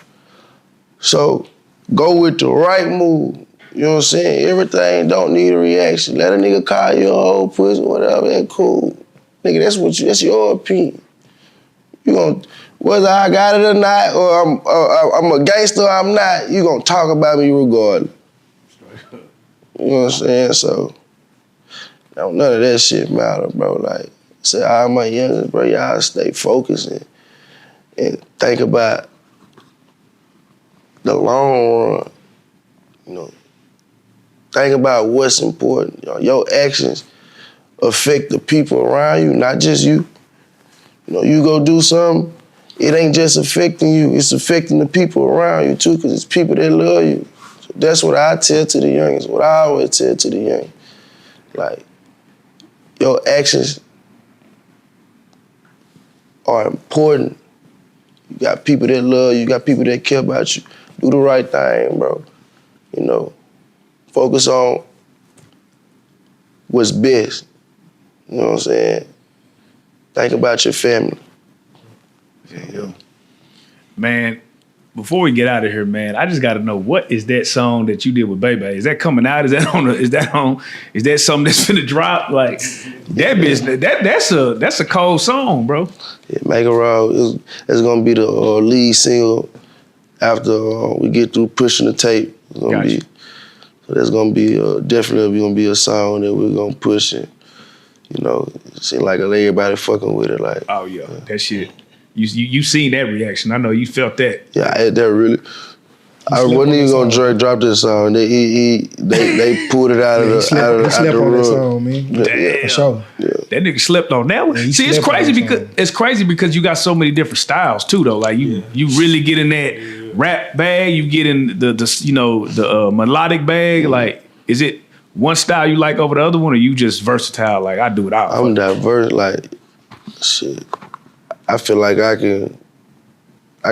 [SPEAKER 2] So go with the right move. You know what I'm saying? Everything don't need a reaction. Let a nigga call you a hoe, pussy, whatever, that's cool. Nigga, that's your opinion. You gon' whether I got it or not, or I'm a gangster or I'm not, you gonna talk about me regardless. You know what I'm saying? So, none of that shit matter, bro. Like, say all my youngins, bro, y'all stay focused and think about the long run. You know, think about what's important. You know, your actions affect the people around you, not just you. You know, you go do something, it ain't just affecting you, it's affecting the people around you too, because it's people that love you. So that's what I tell to the youngins, what I always tell to the youngins. Like, your actions are important. You got people that love you, you got people that care about you. Do the right thing, bro. You know, focus on what's best. You know what I'm saying? Think about your family.
[SPEAKER 1] Yeah. Man, before we get out of here, man, I just got to know, what is that song that you did with Bebe? Is that coming out? Is that something that's finna drop? Like, that bitch, that's a cold song, bro.
[SPEAKER 2] Yeah, Make a Roll is gonna be the lead single after we get through pushing the tape. It's gonna
[SPEAKER 1] Gotcha.
[SPEAKER 2] so that's gonna be definitely gonna be a song that we're gonna push it. You know, it seems like everybody fucking with it. Like,
[SPEAKER 1] Oh yeah, that shit. You seen that reaction? I know you felt that.
[SPEAKER 2] yeah, that really. I wasn't even gonna drop this song. They pulled it out of
[SPEAKER 3] He slept
[SPEAKER 2] the
[SPEAKER 3] on that
[SPEAKER 2] room.
[SPEAKER 3] song, man.
[SPEAKER 1] Damn.
[SPEAKER 3] For sure.
[SPEAKER 1] That nigga slept on that one.
[SPEAKER 3] Yeah, he
[SPEAKER 1] See, it's
[SPEAKER 3] slept on
[SPEAKER 1] crazy
[SPEAKER 3] that
[SPEAKER 1] because
[SPEAKER 3] song.
[SPEAKER 1] you got so many different styles too, though. Like you really get in that rap bag. You get in the melodic bag. Like, is it one style you like over the other one, or you just versatile? Like, I do it all.
[SPEAKER 2] I'm diverse. Like, shit. I feel like I can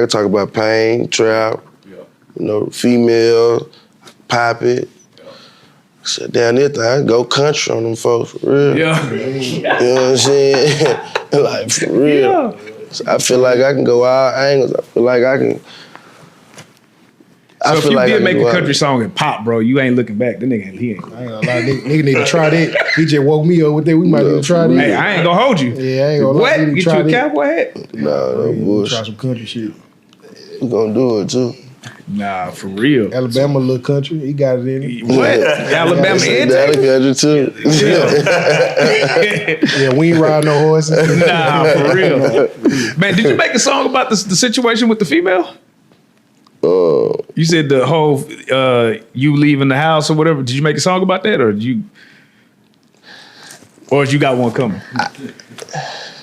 [SPEAKER 2] talk about pain, trap, you know, female, pop it. said, damn, this I go country on them folks for real.
[SPEAKER 1] Yeah.
[SPEAKER 2] You know what I'm saying? Like for real.
[SPEAKER 1] Yeah.
[SPEAKER 2] So I feel like I can go all angles. I feel like I can.
[SPEAKER 1] So if you
[SPEAKER 2] I
[SPEAKER 1] did
[SPEAKER 2] can
[SPEAKER 1] make
[SPEAKER 2] do
[SPEAKER 1] a
[SPEAKER 2] all
[SPEAKER 1] country
[SPEAKER 2] that.
[SPEAKER 1] song and pop, bro, you ain't looking back. The nigga, he ain't.
[SPEAKER 3] I ain't gonna lie, nigga need to try that. He just woke me up with that. We might need to try that.
[SPEAKER 1] Hey, I ain't gonna hold you.
[SPEAKER 3] Yeah, I ain't gonna lie.
[SPEAKER 1] What?
[SPEAKER 3] We need to
[SPEAKER 1] Get
[SPEAKER 3] try
[SPEAKER 1] you a
[SPEAKER 3] that.
[SPEAKER 1] cowboy hat?
[SPEAKER 2] Nah, no
[SPEAKER 3] Try
[SPEAKER 2] bullshit.
[SPEAKER 3] some country shit.
[SPEAKER 2] We gonna do it too.
[SPEAKER 1] Nah, for real.
[SPEAKER 3] Alabama, little country. He got it in him.
[SPEAKER 1] What? Alabama and Texas?
[SPEAKER 2] Country too.
[SPEAKER 3] Yeah, we ain't ride no horses.
[SPEAKER 1] Nah, for real. Man, did you make a song about the situation with the female? You said the whole you leaving the house or whatever. Did you make a song about that, or you got one coming?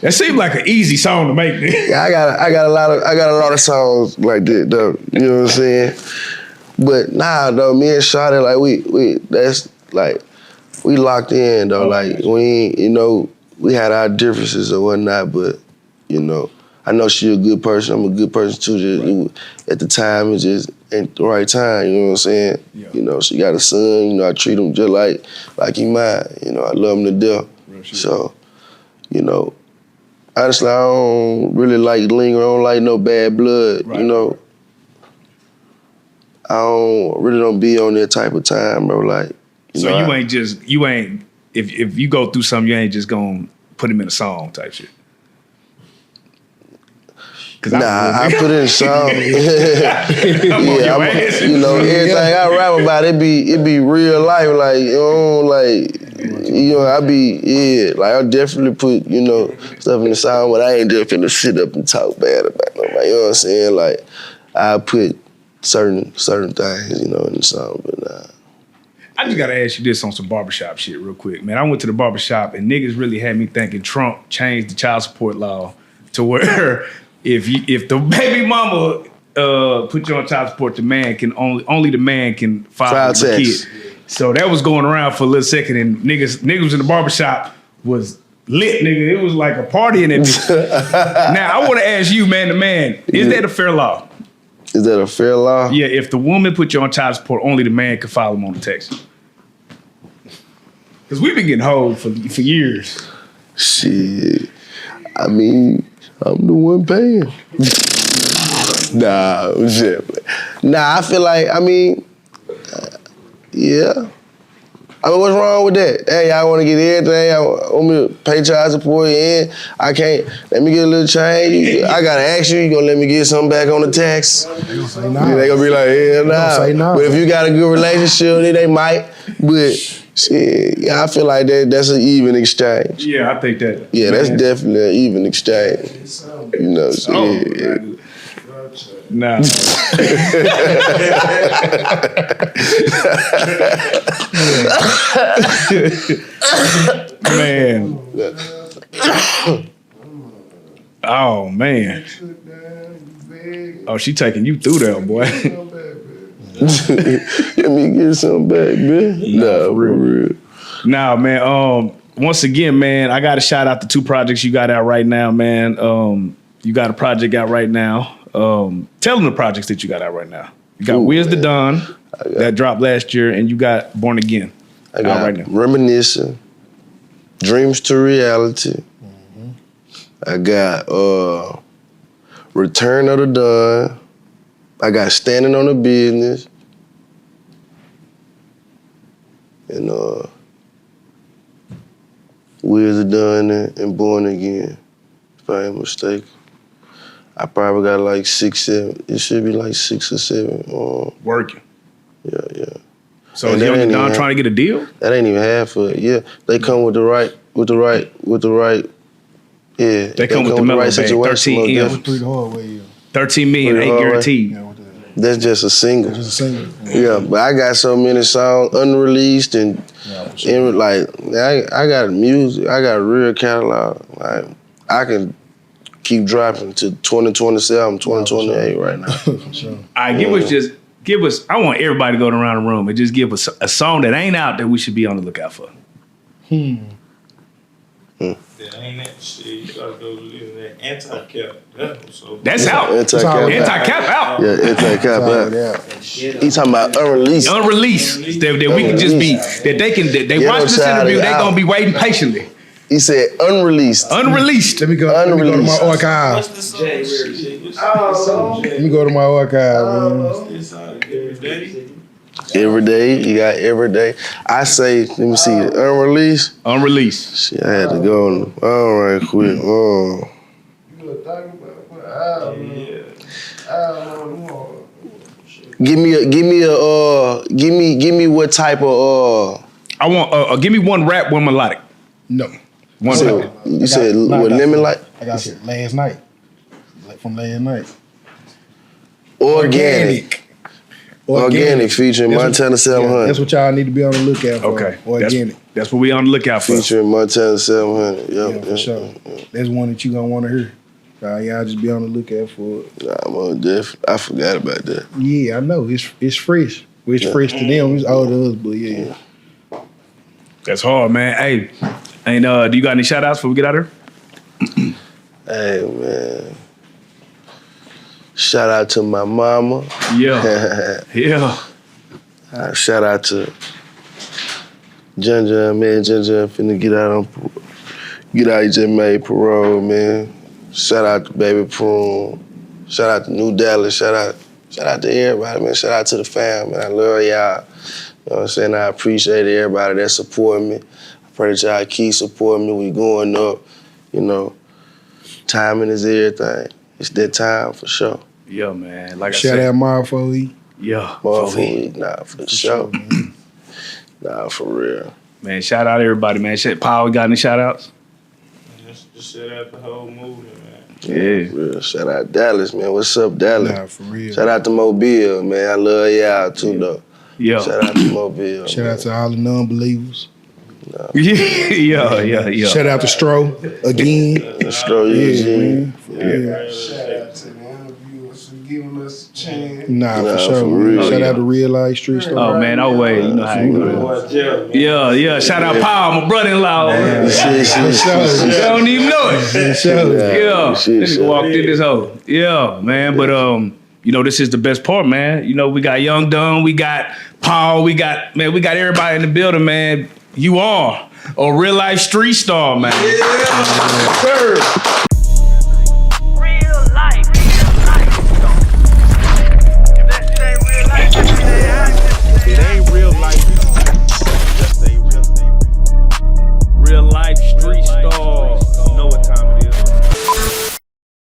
[SPEAKER 1] That seemed like an easy song to make.
[SPEAKER 2] Yeah, I got a lot of songs like that though. You know what I'm saying? But nah, though, me and Shawty, like we that's like we locked in though. Like we ain't, you know, we had our differences or whatnot, but you know, I know she a good person. I'm a good person too. Just at the time, it just ain't the right time. You know what I'm saying?
[SPEAKER 1] Yeah.
[SPEAKER 2] You know, she got a son. You know, I treat him just like he mine. You know, I love him to death. So, you know, honestly, I don't really like linger. I don't like no bad blood.
[SPEAKER 1] Right.
[SPEAKER 2] You know, I really don't be on that type of time, bro. Like,
[SPEAKER 1] So
[SPEAKER 2] know,
[SPEAKER 1] you ain't if you go through something, you ain't just gonna put him in a song type shit.
[SPEAKER 2] Nah, I put in a song.
[SPEAKER 1] your ass.
[SPEAKER 2] You know, everything I rap about, it be real life. Like, you know, like I definitely put, you know, stuff in the song, but I ain't just finna sit up and talk bad about nobody. You know what I'm saying? Like, I put certain things, you know, in the song, but nah.
[SPEAKER 1] I just gotta ask you this on some barbershop shit real quick, man. I went to the barbershop and niggas really had me thinking Trump changed the child support law to where if the baby mama put you on child support, the man can only the man can file the
[SPEAKER 2] tax.
[SPEAKER 1] kid. So that was going around for a little second, and niggas in the barbershop was lit, nigga. It was like a party in it. Now I want to ask you, man, is that a fair law?
[SPEAKER 2] Is that a fair law?
[SPEAKER 1] Yeah, if the woman put you on child support, only the man can file them on the tax. Because we've been getting hoed for years.
[SPEAKER 2] Shit. I mean, I'm the one paying. Nah, I feel like, yeah. I mean, what's wrong with that? Hey, I want to get everything. I want me to pay child support and I can't. Let me get a little change. I got to ask you, you going to let me get something back on the tax?
[SPEAKER 3] They gonna say nah.
[SPEAKER 2] They going to be like, hell nah.
[SPEAKER 3] say nah.
[SPEAKER 2] But if you got a good relationship, they might. But shit, yeah, I feel like that's an even exchange.
[SPEAKER 1] Yeah, I think that.
[SPEAKER 2] Yeah, that's definitely an even exchange. You know, shit.
[SPEAKER 1] Nah. Man. Oh, man. Oh, she taking you through there, boy.
[SPEAKER 2] Let me get something back, man. Nah, for real.
[SPEAKER 1] Nah, man. Once again, man, I got to shout out the 2 projects you got out right now, man. You got a project out right now. Tell them the projects that you got out right now. You got Where's the Donn that dropped last year, and you got Born Again
[SPEAKER 2] I got
[SPEAKER 1] out right now.
[SPEAKER 2] Reminiscing, Dreams to Reality. I got Return of the Donn. I got Standing on the Business. And Where's the Donn and Born Again, if I ain't mistaken. I probably got like 6, 7. It should be like 6 or 7.
[SPEAKER 1] Working.
[SPEAKER 2] Yeah.
[SPEAKER 1] So
[SPEAKER 2] And
[SPEAKER 1] is
[SPEAKER 2] that
[SPEAKER 1] Young
[SPEAKER 2] ain't
[SPEAKER 1] Donn
[SPEAKER 2] even-
[SPEAKER 1] trying to get a deal?
[SPEAKER 2] That ain't even half of it. Yeah, they come with the right. Yeah,
[SPEAKER 1] They come with the mellow bag, 13
[SPEAKER 2] most
[SPEAKER 1] M.
[SPEAKER 2] definitely.
[SPEAKER 3] Pretty the hard way, yeah.
[SPEAKER 1] 13 million,
[SPEAKER 2] Pretty
[SPEAKER 1] ain't
[SPEAKER 2] hard,
[SPEAKER 1] guaranteed.
[SPEAKER 3] Yeah, with that.
[SPEAKER 2] That's just a single.
[SPEAKER 3] Just a single.
[SPEAKER 2] Yeah, but I got so many songs unreleased and like I got music. I got a real catalog. Like I can keep dropping to 2027, 2028 right now.
[SPEAKER 3] For sure.
[SPEAKER 1] All right, give us, I want everybody to go around the room and just give us a song that ain't out that we should be on the lookout for.
[SPEAKER 4] That ain't that shit. You gotta go listen to that anti-cap.
[SPEAKER 1] That's out.
[SPEAKER 2] Anti-cap.
[SPEAKER 1] Anti-cap out.
[SPEAKER 2] Yeah, anti-cap out. He talking about unreleased.
[SPEAKER 1] Unreleased. That we can just be, that they watch this interview, they gonna be waiting patiently.
[SPEAKER 2] He said unreleased.
[SPEAKER 1] Unreleased.
[SPEAKER 3] Let me go to my archive.
[SPEAKER 4] What's the song?
[SPEAKER 3] Let me go to my archive, man.
[SPEAKER 4] It's every day.
[SPEAKER 2] Every day, you got every day. I say, let me see, unreleased.
[SPEAKER 1] Unreleased.
[SPEAKER 2] Shit, I had to go on. All right, quick. Give me what type of
[SPEAKER 1] I want give me one rap, one melodic.
[SPEAKER 3] No.
[SPEAKER 1] One melodic.
[SPEAKER 2] You said what lemon like?
[SPEAKER 3] I got it last night. From last night.
[SPEAKER 2] Organic featuring Montana 700.
[SPEAKER 3] Yeah, that's what y'all need to be on the lookout for.
[SPEAKER 1] Okay.
[SPEAKER 3] Organic.
[SPEAKER 1] That's what we on the lookout for.
[SPEAKER 2] Featuring Montana 700.
[SPEAKER 3] Yeah, for sure. That's one that you gonna want to hear. Y'all just be on the lookout for it.
[SPEAKER 2] Nah, I'm on deaf. I forgot about that.
[SPEAKER 3] Yeah, I know. It's fresh. Well, it's fresh to them. It's old to us, but yeah.
[SPEAKER 1] That's hard, man. Hey, and do you got any shout outs before we get out of here?
[SPEAKER 2] Hey, man. Shout out to my mama.
[SPEAKER 1] Yeah. Yeah.
[SPEAKER 2] Shout out to Ginger, man. Ginger finna get out. He just made parole, man. Shout out to Baby Prune. Shout out to New Dallas. Shout out to everybody, man. Shout out to the fam, man. I love y'all. You know what I'm saying? I appreciate everybody that support me. I pray that y'all keep supporting me. We going up, you know. Timing is everything. It's that time for sure.
[SPEAKER 1] Yeah, man. Like
[SPEAKER 3] Shout
[SPEAKER 1] I said.
[SPEAKER 3] out Marfo.
[SPEAKER 1] Yeah.
[SPEAKER 2] Nah, for sure. Nah, for real.
[SPEAKER 1] Man, shout out everybody, man. Paul, we got any shout outs?
[SPEAKER 4] Just shout out the whole movement, man.
[SPEAKER 1] Yeah.
[SPEAKER 2] Real. Shout out Dallas, man. What's up, Dallas?
[SPEAKER 3] Nah, for real.
[SPEAKER 2] Shout out to Mobile, man. I love y'all too, though.
[SPEAKER 1] Yeah.
[SPEAKER 2] Shout out to Mobile.
[SPEAKER 3] Shout out to all the non-believers.
[SPEAKER 1] Yeah.
[SPEAKER 3] Shout out to Stro again.
[SPEAKER 2] Stro Eugene.
[SPEAKER 3] Yeah.
[SPEAKER 5] Shout out to the interviewers for giving us a chance.
[SPEAKER 3] Nah, for
[SPEAKER 2] for
[SPEAKER 3] sure.
[SPEAKER 2] real.
[SPEAKER 3] Shout out to Reallyfe Street Store.
[SPEAKER 1] Oh, man, no way. You know how it goes. Yeah. Shout out Paul, my brother-in-law. You don't even know it. Yeah. This nigga walked in this hole. Yeah, man. But you know, this is the best part, man. You know, we got Young Donn, we got Paul, we got everybody in the building, man. You are a real life street star, man.
[SPEAKER 5] Yeah.